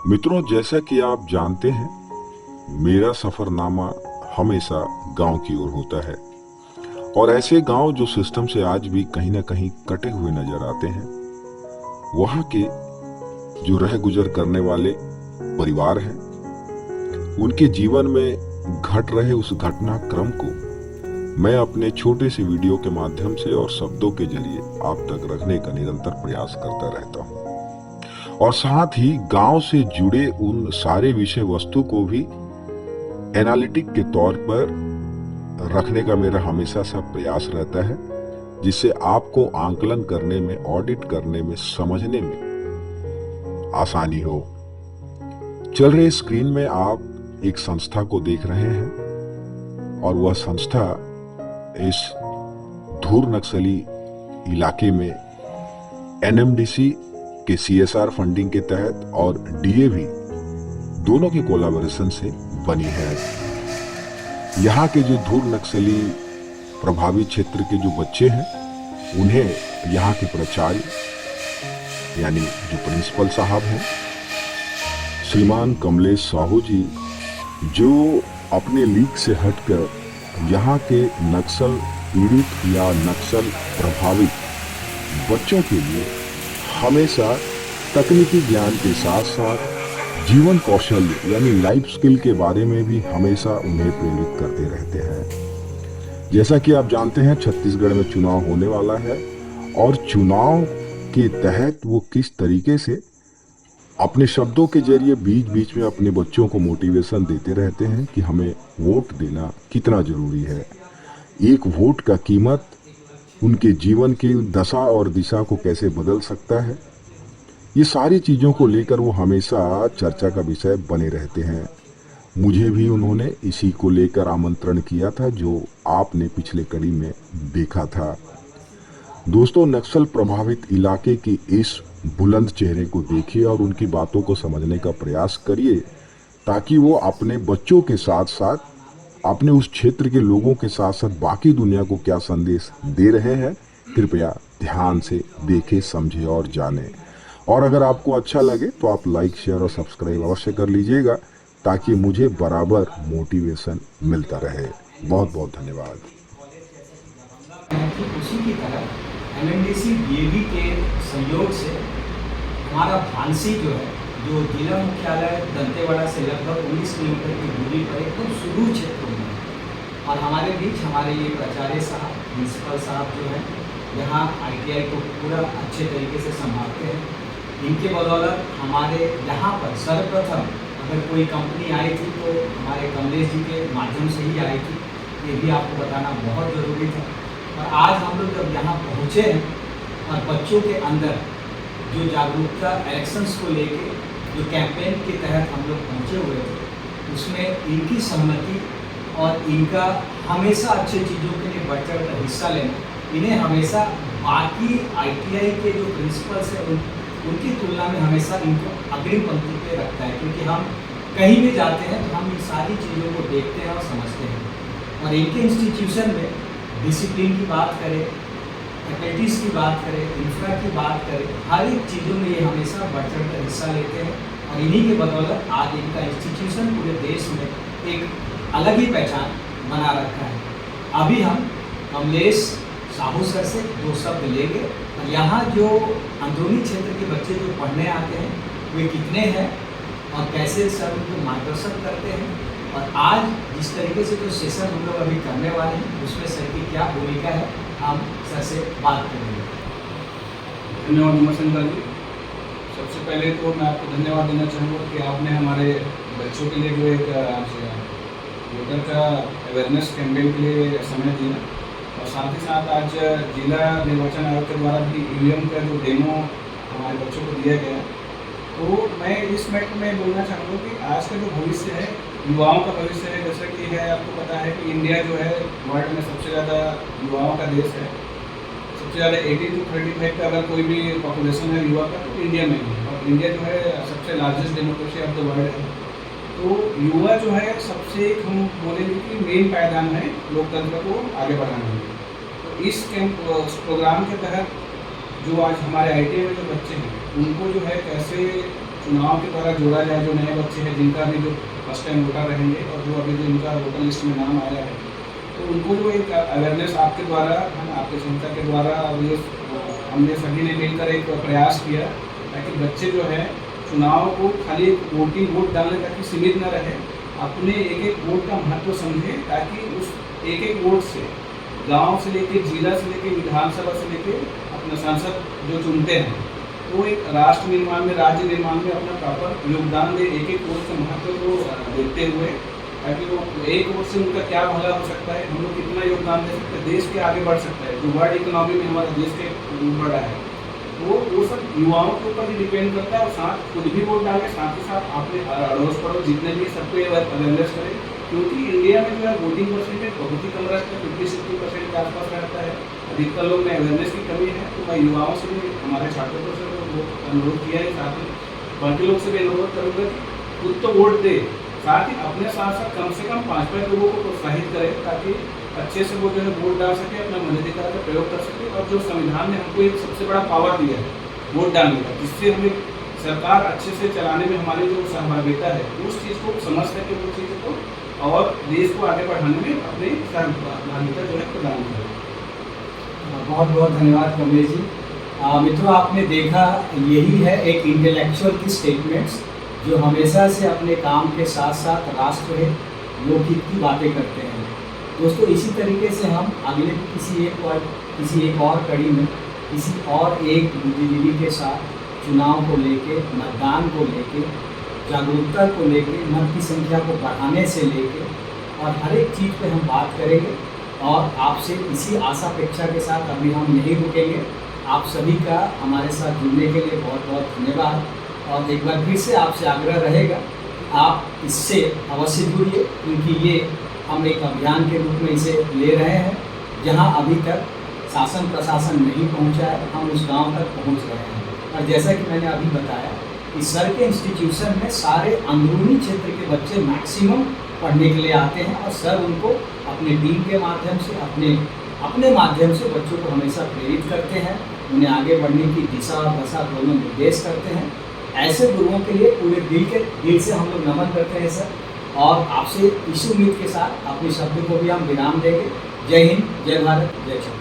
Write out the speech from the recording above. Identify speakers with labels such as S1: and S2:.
S1: मित्रों, जैसा कि आप जानते हैं, मेरा सफरनामा हमेशा गांव की ओर होता है। और ऐसे गांव जो सिस्टम से आज भी कहीं ना कहीं कटे हुए नजर आते हैं, वहां के जो रह गुजर करने वाले परिवार हैं, उनके जीवन में घट रहे उस घटनाक्रम को मैं अपने छोटे से वीडियो के माध्यम से और शब्दों के जरिए आप तक रखने का निरंतर प्रयास करता रहता हूं। और साथ ही गांव से जुड़े उन सारे विषय वस्तु को भी एनालिटिक के तौर पर रखने का मेरा हमेशा सा प्रयास रहता है, जिससे आपको आंकलन करने में, ऑडिट करने में, समझने में आसानी हो। चल रहे स्क्रीन में आप एक संस्था को देख रहे हैं और वह संस्था इस धूर नक्सली इलाके में एनएमडीसी के सीएसआर फंडिंग के तहत और डीएवी दोनों की कोलैबोरेशन से बनी है। यहाँ के जो धूर नक्सली प्रभावित क्षेत्र के जो बच्चे हैं, उन्हें यहाँ के प्राचार्य यानी जो प्रिंसिपल साहब हैं, श्रीमान कमलेश साहू जी, जो अपने लीग से हटकर यहाँ के नक्सल पीड़ित या नक्सल प्रभावित बच्चों के लिए हमेशा तकनीकी ज्ञान के साथ साथ जीवन कौशल यानी लाइफ स्किल के बारे में भी हमेशा उन्हें प्रेरित करते रहते हैं। जैसा कि आप जानते हैं, छत्तीसगढ़ में चुनाव होने वाला है और चुनाव के तहत वो किस तरीके से अपने शब्दों के जरिए बीच बीच में अपने बच्चों को मोटिवेशन देते रहते हैं कि हमें वोट देना कितना जरूरी है। एक वोट का कीमत उनके जीवन की दशा और दिशा को कैसे बदल सकता है, ये सारी चीज़ों को लेकर वो हमेशा चर्चा का विषय बने रहते हैं। मुझे भी उन्होंने इसी को लेकर आमंत्रण किया था, जो आपने पिछले कड़ी में देखा था। दोस्तों, नक्सल प्रभावित इलाके की इस बुलंद चेहरे को देखिए और उनकी बातों को समझने का प्रयास करिए, ताकि वो अपने बच्चों के साथ साथ अपने उस क्षेत्र के लोगों के साथ साथ बाकी दुनिया को क्या संदेश दे रहे हैं, कृपया ध्यान से देखें, समझें और जानें। और अगर आपको अच्छा लगे तो आप लाइक, शेयर और सब्सक्राइब अवश्य कर लीजिएगा, ताकि मुझे बराबर मोटिवेशन मिलता रहे। बहुत बहुत धन्यवाद।
S2: उसी की तरह एमएनडीसी डीएवी के सहयोग से हमारा भानसी जो है, जो जिला मुख्यालय दंतेवाड़ा से लगभग 19 किलोमीटर की दूरी पर एकदम सुदूर क्षेत्र में है। और हमारे बीच हमारे ये प्राचार्य साहब, प्रिंसिपल साहब जो हैं, यहाँ आईटीआई को पूरा अच्छे तरीके से संभालते हैं। इनके बदौलत हमारे यहाँ पर सर्वप्रथम अगर कोई कंपनी आई थी तो हमारे कमलेश जी के माध्यम से ही आई थी, ये भी आपको बताना बहुत ज़रूरी था। और आज हम लोग जब यहाँ पहुँचे हैं और बच्चों के अंदर जो जागरूकता इलेक्शंस को लेके जो कैंपेन के तहत हम लोग पहुँचे हुए थे, उसमें इनकी सहमति और इनका हमेशा अच्छे चीज़ों के लिए बढ़ चढ़ कर हिस्सा लेना, इन्हें हमेशा बाकी आईटीआई के जो प्रिंसिपल्स हैं उनकी तुलना में हमेशा इनको अग्रिम पंक्ति पे रखता है, क्योंकि हम कहीं भी जाते हैं तो हम इन सारी चीज़ों को देखते हैं और समझते हैं। और इनके इंस्टीट्यूशन में डिसिप्लिन की बात करें, फैकल्टीज़ की बात करें, इंफ्रा की बात करें, हर एक चीज़ों में ये हमेशा बढ़ चढ़ कर हिस्सा लेते हैं। और इन्हीं के बदौलत आज इनका इंस्टीट्यूशन पूरे देश में एक अलग ही पहचान बना रखा है। अभी हम कमलेश साहू सर से दो शब्द लेंगे और यहाँ जो अंदरूनी क्षेत्र के बच्चे जो पढ़ने आते हैं वे कितने हैं और कैसे सर उनको मार्गदर्शन करते हैं, और आज जिस तरीके से जो सेशन हम लोग अभी करने वाले हैं उसमें सर की क्या भूमिका है, हम सर से बात करेंगे।
S3: धन्यवाद उमाशंकर जी। सबसे पहले तो मैं आपको धन्यवाद देना चाहूँगा कि आपने हमारे बच्चों के लिए जो एक वोटर का अवेयरनेस कैंपेन के लिए समय दिया, और साथ ही साथ आज जिला निर्वाचन आयोग के द्वारा भी ईवीएम का जो डेमो हमारे बच्चों को दिया गया। तो मैं इस मैटर में बोलना चाहूँगा कि आज का जो भविष्य है, युवाओं का भविष्य है। जैसा कि है, आपको पता है कि इंडिया जो है वर्ल्ड में सबसे ज़्यादा युवाओं का देश है। सबसे ज़्यादा 18 to 35 का अगर कोई भी पॉपुलेशन है युवा का, तो इंडिया में ही है। और इंडिया जो है सबसे largest democracy of the world है। तो युवा जो है सबसे हम बोलेंगे कि मेन पायदान है लोकतंत्र को आगे बढ़ाने में। तो इस प्रोग्राम के तहत जो आज हमारे आईटीआई में जो बच्चे हैं, उनको जो है कैसे चुनाव के द्वारा जोड़ा जाए, जो नए बच्चे हैं जिनका भी जो फर्स्ट टाइम वोटर रहेंगे और जो अभी जो इनका वोटर लिस्ट में नाम आया है, तो उनको जो एक अवेयरनेस आपके द्वारा, है ना, आपके संस्था के द्वारा, और ये हमने सभी ने मिलकर एक प्रयास किया ताकि बच्चे जो है चुनाव को खाली वोट डालने तक ही सीमित न रहे, अपने एक एक वोट का महत्व समझे, ताकि उस एक एक वोट से गांव से लेके जिला से लेके विधानसभा से लेके अपना सांसद जो चुनते हैं, वो एक राष्ट्र निर्माण में, राज्य निर्माण में अपना प्रॉपर योगदान दे, एक एक वोट का महत्व को देखते हुए, ताकि वो एक वोट से उनका क्या भला हो सकता है, हम लोग कितना योगदान दे सकते हैं, देश के आगे बढ़ सकता है। जो वर्ल्ड इकोनॉमी में हमारा देश के बढ़ा है, वो सब युवाओं के ऊपर ही डिपेंड करता है। और साथ खुद भी वोट डालें, साथ ही साथ अपने अड़ोस पड़ोस जितने भी सबको अवेयरनेस करें, क्योंकि इंडिया में जो है वोटिंग परसेंटेज बहुत ही कम रहता है, 50-60% के आसपास रहता है। अधिकतर लोग में अवेयरनेस की कमी है। तो मैं युवाओं से भी, हमारे छात्रों से अनुरोध किया है, साथ ही बाकी लोग से भी अनुरोध करूँगा कि खुद तो वोट दे, साथ ही अपने साथ साथ कम से कम 5-5 लोगों को प्रोत्साहित करें, ताकि अच्छे से वो जो है वोट डाल सके, अपना मताधिकार का प्रयोग कर सके। और जो संविधान ने हमको एक सबसे बड़ा पावर दिया है वोट डालने का, जिससे हमें सरकार अच्छे से चलाने में हमारी जो सहभागिता है, उस चीज़ को समझ सके, उस चीज़ को, और देश को आगे बढ़ाने में अपनी सहभागिता जो है प्रदान करें।
S2: बहुत बहुत धन्यवाद कमलेश जी। मित्रों, आपने देखा, यही है एक इंटेलेक्चुअल की स्टेटमेंट्स जो हमेशा से अपने काम के साथ साथ राष्ट्र हित, लोकहित की बातें करते हैं। दोस्तों, इसी तरीके से हम अगले किसी एक और कड़ी में किसी और एक बुद्धिजीवी के साथ चुनाव को लेके, मतदान को लेके, जागरूकता को लेके, मत की संख्या को बढ़ाने से लेके और हर एक चीज़ पे हम बात करेंगे। और आपसे इसी आशा अपेक्षा के साथ अभी हम नहीं रुकेंगे। आप सभी का हमारे साथ जुड़ने के लिए बहुत बहुत धन्यवाद। और एक बार फिर से आपसे आग्रह रहेगा, आप इससे अवश्य जुड़िए, क्योंकि ये हम एक अभियान के रूप में इसे ले रहे हैं। जहां अभी तक शासन प्रशासन नहीं पहुंचा है, हम उस गांव तक पहुंच रहे हैं। और जैसा कि मैंने अभी बताया कि सर के इंस्टीट्यूशन में सारे अंदरूनी क्षेत्र के बच्चे मैक्सिमम पढ़ने के लिए आते हैं, और सर उनको अपने टीम के माध्यम से, अपने माध्यम से बच्चों को हमेशा प्रेरित करते हैं, उन्हें आगे बढ़ने की दिशा और दशा दोनों निर्देश करते हैं। ऐसे गुरुओं के लिए पूरे दिल से हम लोग नमन करते हैं सर। और आपसे इसी उम्मीद के साथ अपने शब्द को भी हम विराम देंगे। जय हिंद, जय भारत, जय छत्तीसगढ़।